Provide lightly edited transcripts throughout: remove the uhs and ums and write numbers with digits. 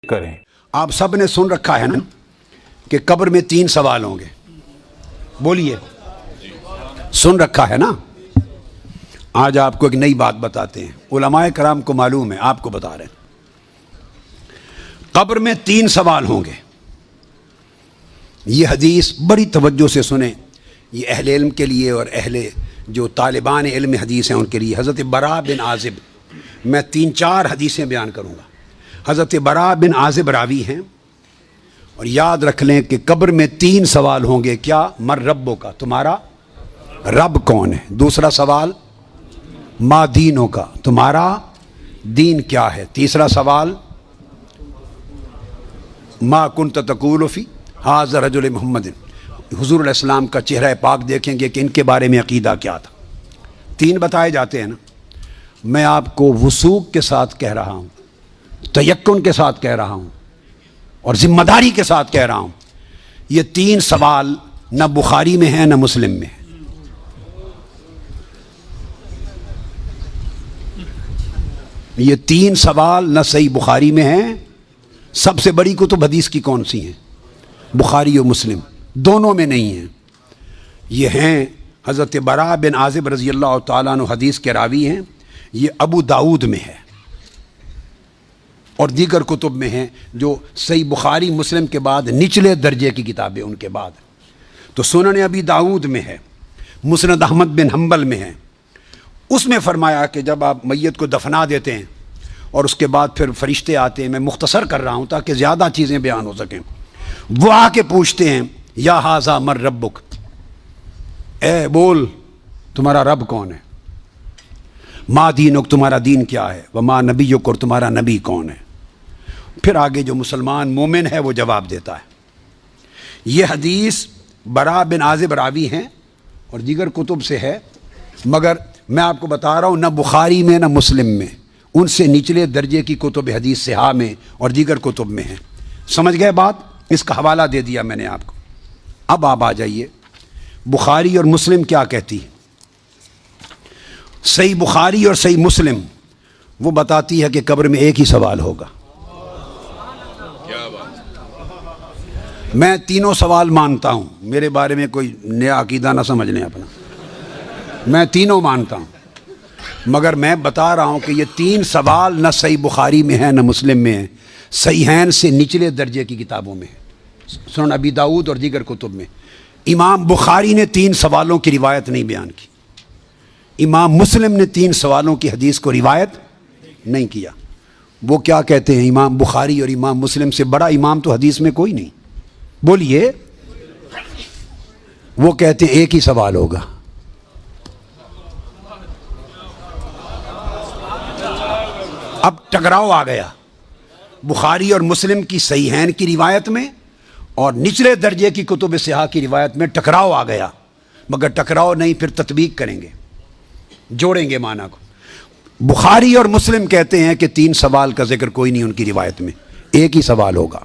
کریں۔ آپ سب نے سن رکھا ہے نا کہ قبر میں 3 سوال ہوں گے، بولیے سن رکھا ہے نا؟ آج آپ کو ایک نئی بات بتاتے ہیں، علماء کرام کو معلوم ہے، آپ کو بتا رہے ہیں۔ قبر میں 3 سوال ہوں گے۔ یہ حدیث بڑی توجہ سے سنیں، یہ اہل علم کے لیے اور اہل جو طالبان علم حدیث ہیں ان کے لیے۔ حضرت براء بن عازب، میں 3-4 حدیثیں بیان کروں گا۔ حضرت براء بن عازب راوی ہیں، اور یاد رکھ لیں کہ قبر میں 3 سوال ہوں گے۔ کیا؟ مر ربوں کا، تمہارا رب کون ہے؟ دوسرا سوال ما دینوں کا، تمہارا دین کیا ہے؟ تیسرا سوال ما کنت تقول فی ھذا رجل محمد، حضور علیہ السلام کا چہرہ پاک دیکھیں گے کہ ان کے بارے میں عقیدہ کیا تھا۔ 3 بتائے جاتے ہیں نا۔ میں آپ کو وثوق کے ساتھ کہہ رہا ہوں، تیقن کے ساتھ کہہ رہا ہوں، اور ذمہ داری کے ساتھ کہہ رہا ہوں، یہ 3 سوال نہ بخاری میں ہیں نہ مسلم میں ہیں۔ یہ 3 سوال نہ صحیح بخاری میں ہیں، سب سے بڑی کتب حدیث کی کون سی ہیں؟ بخاری و مسلم، دونوں میں نہیں ہیں۔ یہ ہیں حضرت براء بن عازب رضی اللہ تعالیٰ عنہ، حدیث کے راوی ہیں۔ یہ ابو داؤد میں ہے اور دیگر کتب میں ہیں، جو صحیح بخاری مسلم کے بعد نچلے درجے کی کتابیں ان کے بعد۔ تو سنن ابی داؤد میں ہے، مسند احمد بن حنبل میں ہے۔ اس میں فرمایا کہ جب آپ میت کو دفنا دیتے ہیں اور اس کے بعد پھر فرشتے آتے ہیں، میں مختصر کر رہا ہوں تاکہ زیادہ چیزیں بیان ہو سکیں، وہ آ کے پوچھتے ہیں یا ھذا مر ربک، اے بول تمہارا رب کون ہے؟ ما دینک، تمہارا دین کیا ہے؟ وما نبیک، اور تمہارا نبی کون ہے؟ پھر آگے جو مسلمان مومن ہے وہ جواب دیتا ہے۔ یہ حدیث براء بن عازب راوی ہیں اور دیگر کتب سے ہے، مگر میں آپ کو بتا رہا ہوں نہ بخاری میں نہ مسلم میں، ان سے نچلے درجے کی کتب حدیث صحاح میں اور دیگر کتب میں ہیں۔ سمجھ گئے بات؟ اس کا حوالہ دے دیا میں نے آپ کو۔ اب آپ آ جائیے بخاری اور مسلم کیا کہتی ہے۔ صحیح بخاری اور صحیح مسلم وہ بتاتی ہے کہ قبر میں ایک ہی سوال ہوگا۔ میں 3 سوال مانتا ہوں، میرے بارے میں کوئی نیا عقیدہ نہ سمجھ لیں اپنا، میں 3 مانتا ہوں، مگر میں بتا رہا ہوں کہ یہ 3 سوال نہ صحیح بخاری میں ہیں نہ مسلم میں ہیں، صحیحین سے نچلے درجے کی کتابوں میں ہیں، سنن ابی داؤد اور دیگر کتب میں۔ امام بخاری نے 3 سوالوں کی روایت نہیں بیان کی، امام مسلم نے 3 سوالوں کی حدیث کو روایت نہیں کیا۔ وہ کیا کہتے ہیں؟ امام بخاری اور امام مسلم سے بڑا امام تو حدیث میں کوئی نہیں، بولیے۔ وہ کہتے ہیں ایک ہی سوال ہوگا۔ اب ٹکراؤ آ گیا بخاری اور مسلم کی صحیحین کی روایت میں اور نچلے درجے کی کتب صحاح کی روایت میں ٹکراؤ آ گیا، مگر ٹکراؤ نہیں، پھر تطبیق کریں گے، جوڑیں گے معنی کو۔ بخاری اور مسلم کہتے ہیں کہ 3 سوال کا ذکر کوئی نہیں ان کی روایت میں، ایک ہی سوال ہوگا۔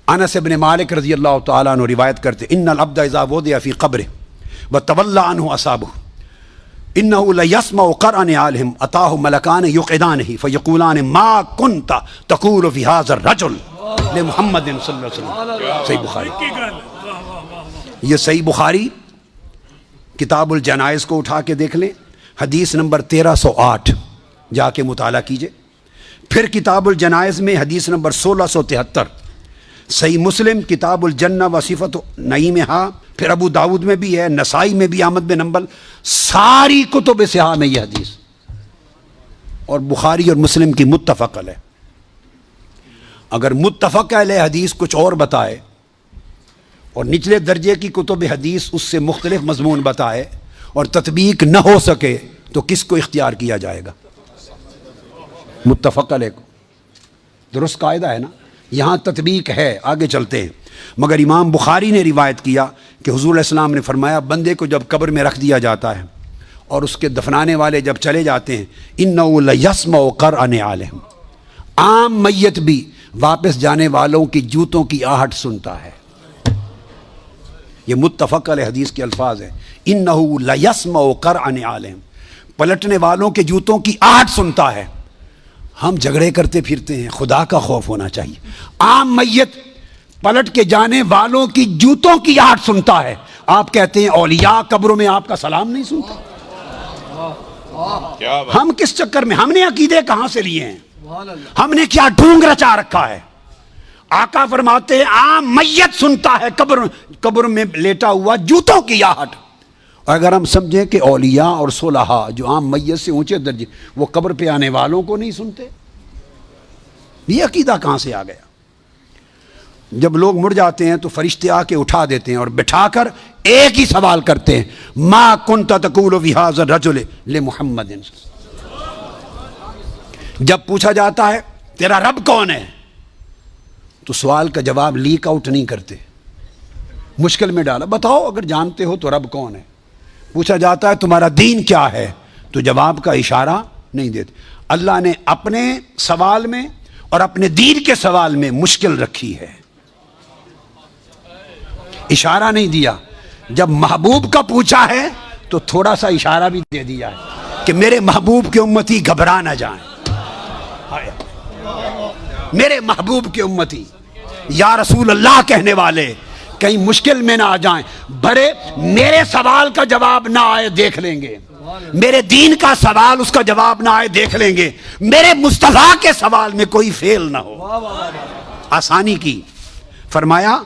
انس بن مالک رضی اللہ تعالیٰ عنہ روایت کرتے ان العبد اذا وضع فی قبرہ وتولى عنہ اصحابہ انه لیسمع قرع نعالہم اتاہ ملکان یقعدانہ فیقولان ما کنت تقول فی ھذا الرجل لمحمد صلی اللہ علیہ وسلم۔ صحیح بخاری۔ یہ صحیح بخاری کتاب الجنائز کو اٹھا کے دیکھ لیں، حدیث نمبر 1308 جا کے مطالعہ کیجئے۔ پھر کتاب الجنائز میں حدیث نمبر 1673، صحیح مسلم کتاب الجنہ و صفت نعیمہا، پھر ابو داؤد میں بھی ہے، نسائی میں بھی، احمد بن حنبل، ساری کتب صحاح میں یہ حدیث، اور بخاری اور مسلم کی متفق علیہ۔ اگر متفق علیہ حدیث کچھ اور بتائے اور نچلے درجے کی کتب حدیث اس سے مختلف مضمون بتائے اور تطبیق نہ ہو سکے تو کس کو اختیار کیا جائے گا؟ متفق علیہ کو۔ درست قاعدہ ہے نا؟ یہاں تطبیق ہے، آگے چلتے ہیں۔ مگر امام بخاری نے روایت کیا کہ حضور علیہ السلام نے فرمایا بندے کو جب قبر میں رکھ دیا جاتا ہے اور اس کے دفنانے والے جب چلے جاتے ہیں، اِنَّهُ لَيَسْمَعُ قَرْعَ نِعَالِهِمْ، عام میت بھی واپس جانے والوں کی جوتوں کی آہٹ سنتا ہے۔ یہ متفق علیہ حدیث کے الفاظ ہیں، اِنَّهُ لَيَسْمَعُ قَرْعَ نِعَالِهِمْ، پلٹنے والوں کے جوتوں کی آہٹ سنتا ہے۔ ہم جھگڑے کرتے پھرتے ہیں، خدا کا خوف ہونا چاہیے۔ عام میت پلٹ کے جانے والوں کی جوتوں کی آہٹ سنتا ہے، آپ کہتے ہیں اولیاء قبروں میں آپ کا سلام نہیں سنتا۔ ہم کس چکر میں، ہم نے عقیدے کہاں سے لیے ہیں، ہم نے کیا ڈھونگ رچا رکھا ہے؟ آقا فرماتے ہیں عام میت سنتا ہے قبر میں لیٹا ہوا جوتوں کی آہٹ۔ اگر ہم سمجھیں کہ اولیاء اور صلحاء جو عام میت سے اونچے درجے، وہ قبر پہ آنے والوں کو نہیں سنتے، یہ عقیدہ کہاں سے آ گیا؟ جب لوگ مڑ جاتے ہیں تو فرشتے آ کے اٹھا دیتے ہیں اور بٹھا کر ایک ہی سوال کرتے ہیں، ما کنت تقول فی ھذا الرجل لمحمد۔ جب پوچھا جاتا ہے تیرا رب کون ہے، تو سوال کا جواب لیک آؤٹ نہیں کرتے، مشکل میں ڈالا، بتاؤ اگر جانتے ہو تو رب کون ہے۔ پوچھا جاتا ہے تمہارا دین کیا ہے، تو جواب کا اشارہ نہیں دیتے۔ اللہ نے اپنے سوال میں اور اپنے دین کے سوال میں مشکل رکھی ہے، اشارہ نہیں دیا۔ جب محبوب کا پوچھا ہے تو تھوڑا سا اشارہ بھی دے دیا ہے کہ میرے محبوب کے امتی گھبرا نہ جائیں، میرے محبوب کے امتی یا رسول اللہ کہنے والے کہیں مشکل میں نہ آ جائیں، بڑے میرے سوال کا جواب نہ آئے دیکھ لیں گے، میرے دین کا سوال اس کا جواب نہ آئے دیکھ لیں گے، میرے مصطفیٰ کے سوال میں کوئی فیل نہ ہو۔ آسانی کی۔ فرمایا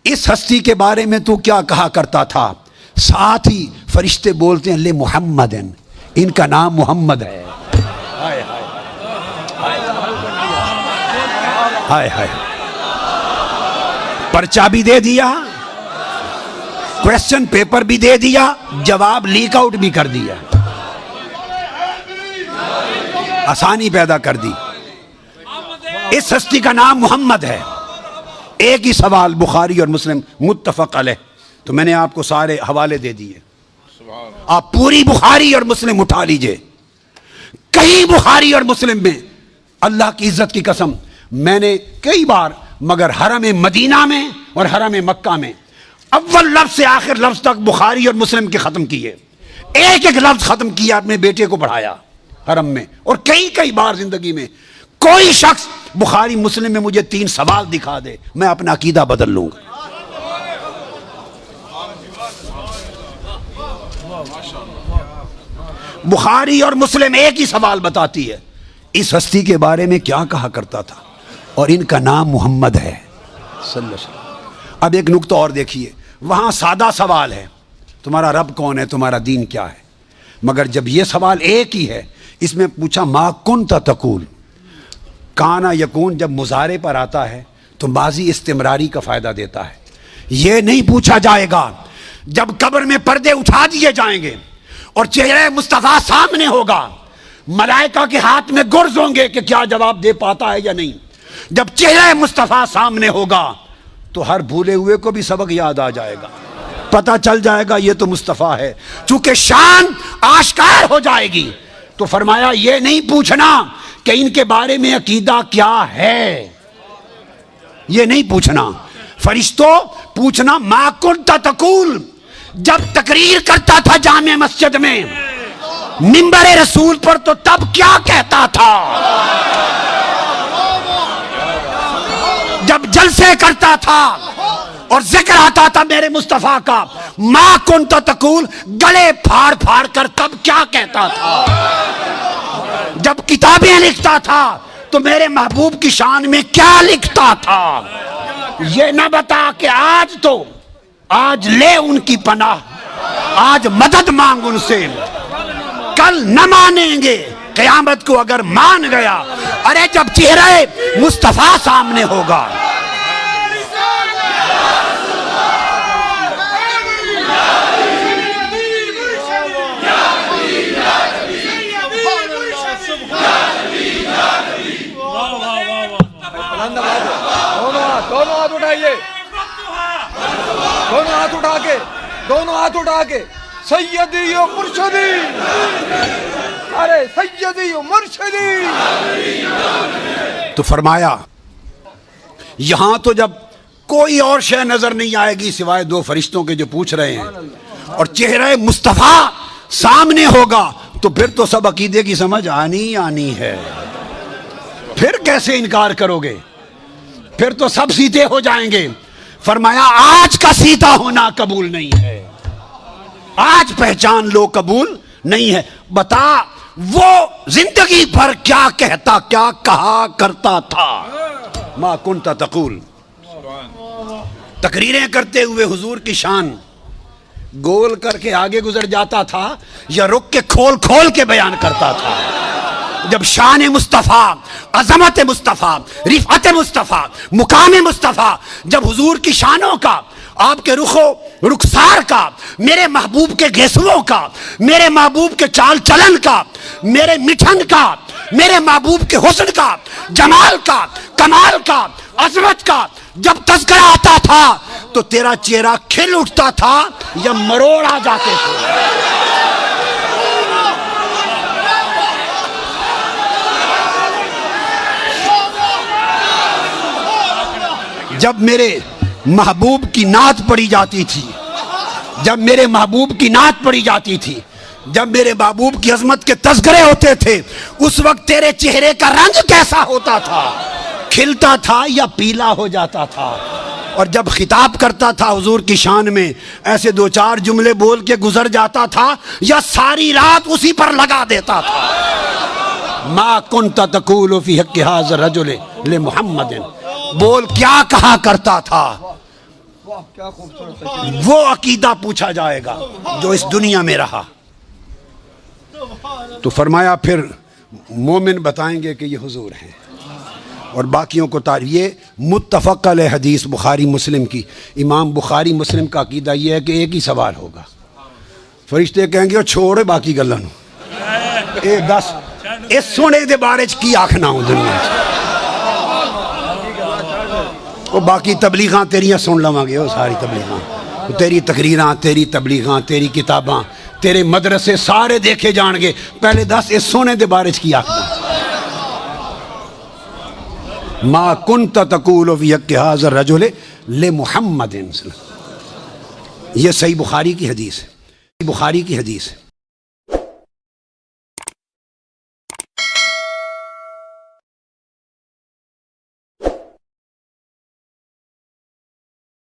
اس ہستی کے بارے میں تو کیا کہا کرتا تھا؟ ساتھ ہی فرشتے بولتے ہیں لے محمد، ان کا نام محمد ہے۔ ہائے ہائے، پرچہ بھی دے دیا، کویسچن پیپر بھی دے دیا، جواب لیک آؤٹ بھی کر دیا، آسانی پیدا کر دی۔ اس ہستی کا نام محمد ہے۔ ایک ہی سوال بخاری اور مسلم متفق علیہ، تو میں نے آپ کو سارے حوالے دے دیے، آپ پوری بخاری اور مسلم اٹھا لیجئے۔ کہیں بخاری اور مسلم میں اللہ کی عزت کی قسم میں نے کئی بار، مگر حرم مدینہ میں اور حرم مکہ میں اول لفظ سے آخر لفظ تک بخاری اور مسلم کے ختم کیے، ایک ایک لفظ ختم کیا، اپنے بیٹے کو پڑھایا حرم میں، اور کئی بار زندگی میں کوئی شخص بخاری مسلم میں مجھے 3 سوال دکھا دے، میں اپنا عقیدہ بدل لوں گا۔ بخاری اور مسلم ایک ہی سوال بتاتی ہے، اس ہستی کے بارے میں کیا کہا کرتا تھا، اور ان کا نام محمد ہے صلی اللہ علیہ وسلم۔ اب ایک نقطہ اور دیکھیے، وہاں سادہ سوال ہے تمہارا رب کون ہے، تمہارا دین کیا ہے، مگر جب یہ سوال ایک ہی ہے، اس میں پوچھا ما کنت تقول، کانا یکون جب مضارع پر آتا ہے تو ماضی استمراری کا فائدہ دیتا ہے۔ یہ نہیں پوچھا جائے گا جب قبر میں پردے اٹھا دیے جائیں گے اور چہرہ مصطفیٰ سامنے ہوگا، ملائکہ کے ہاتھ میں گرز ہوں گے کہ کیا جواب دے پاتا ہے یا نہیں۔ جب چہرہ مصطفیٰ سامنے ہوگا تو ہر بھولے ہوئے کو بھی سبق یاد آ جائے گا، پتہ چل جائے گا یہ تو مصطفیٰ ہے، چونکہ شان آشکار ہو جائے گی۔ تو فرمایا یہ نہیں پوچھنا کہ ان کے بارے میں عقیدہ کیا ہے، یہ نہیں پوچھنا۔ فرشتوں پوچھنا ما کنت تقول، جب تقریر کرتا تھا جامع مسجد میں منبر رسول پر تو تب کیا کہتا تھا، جب جلسے کرتا تھا اور ذکر آتا تھا میرے مصطفیٰ کا، ما کنت تقول، گلے پھاڑ پھاڑ کر تب کیا کہتا تھا، جب کتابیں لکھتا تھا تو میرے محبوب کی شان میں کیا لکھتا تھا۔ یہ نہ بتا کہ آج لے ان کی پناہ، آج مدد مانگ ان سے، کل نہ مانیں گے، قیامت کو اگر مان گیا، ارے جب چہرہ مصطفیٰ سامنے ہوگا۔ دونوں ہاتھ اٹھائیے، دونوں ہاتھ اٹھا کے سیدی و مرشدی، ارے سیدی و مرشدی۔ تو فرمایا یہاں تو جب کوئی اور شے نظر نہیں آئے گی سوائے 2 فرشتوں کے جو پوچھ رہے ہیں، اور چہرہ مصطفیٰ سامنے ہوگا تو پھر تو سب عقیدے کی سمجھ آنی ہے۔ پھر کیسے انکار کرو گے؟ پھر تو سب سیدھے ہو جائیں گے۔ فرمایا آج کا سیدھا ہونا قبول نہیں ہے، آج پہچان لو قبول نہیں ہے۔ بتا وہ زندگی بھر کیا کہتا، کیا کہا کرتا تھا؟ ما کنت تقول، تقریریں کرتے ہوئے حضور کی شان گول کر کے آگے گزر جاتا تھا یا رک کے کھول کھول کے بیان کرتا تھا؟ جب شان مصطفیٰ، عظمت مصطفیٰ، رفعت مصطفیٰ، مقام مصطفیٰ، جب حضور کی شانوں کا، آپ کے رخ و رخسار کا، میرے محبوب کے گیسوؤں کا، میرے محبوب کے چال چلن کا، میرے مٹھن کا، میرے محبوب کے حسن کا، جمال کا، کمال کا، عظمت کا جب تذکرہ آتا تھا تو تیرا چہرہ کھل اٹھتا تھا یا مروڑ آ جاتے تھے؟ جب میرے محبوب کی نعت پڑھی جاتی تھی، جب میرے محبوب کی نعت پڑھی جاتی تھی، جب میرے محبوب کی عظمت کے تذکرے ہوتے تھے، اس وقت تیرے چہرے کا رنگ کیسا ہوتا تھا؟ کھلتا تھا یا پیلا ہو جاتا تھا؟ اور جب خطاب کرتا تھا حضور کی شان میں، ایسے دو چار جملے بول کے گزر جاتا تھا یا ساری رات اسی پر لگا دیتا تھا؟ ما کنت تقول فی حق ھذا الرجل لمحمد، بول کیا کہا کرتا تھا؟ واہ کیا خوبصورت ہے۔ وہ عقیدہ پوچھا جائے گا جو اس دنیا میں رہا۔ تو فرمایا پھر مومن بتائیں گے کہ یہ حضور ہیں، اور باقیوں کو یہ متفق علیہ حدیث بخاری مسلم کی، امام بخاری مسلم کا عقیدہ یہ ہے کہ ایک ہی سوال ہوگا، فرشتے کہیں گے چھوڑے باقی گلاں نوں، اے دس اس سونے دے بارے چ کی آکھنا ہوں دنیا چ، وہ باقی تبلیغاں تیریاں سن لواں گے، وہ ساری تبلیغاں، تیری تقریراں، تیری تبلیغاں، تیری کتاباں، تیرے مدرسے سارے دیکھے جان گے، پہلے دس اس سونے دے بارے چ کی آکھنا؟ ما کنت تقول فی حق ھذا الرجل لمحمد، یہ صحیح بخاری کی حدیث ہے، بخاری کی حدیث ہے۔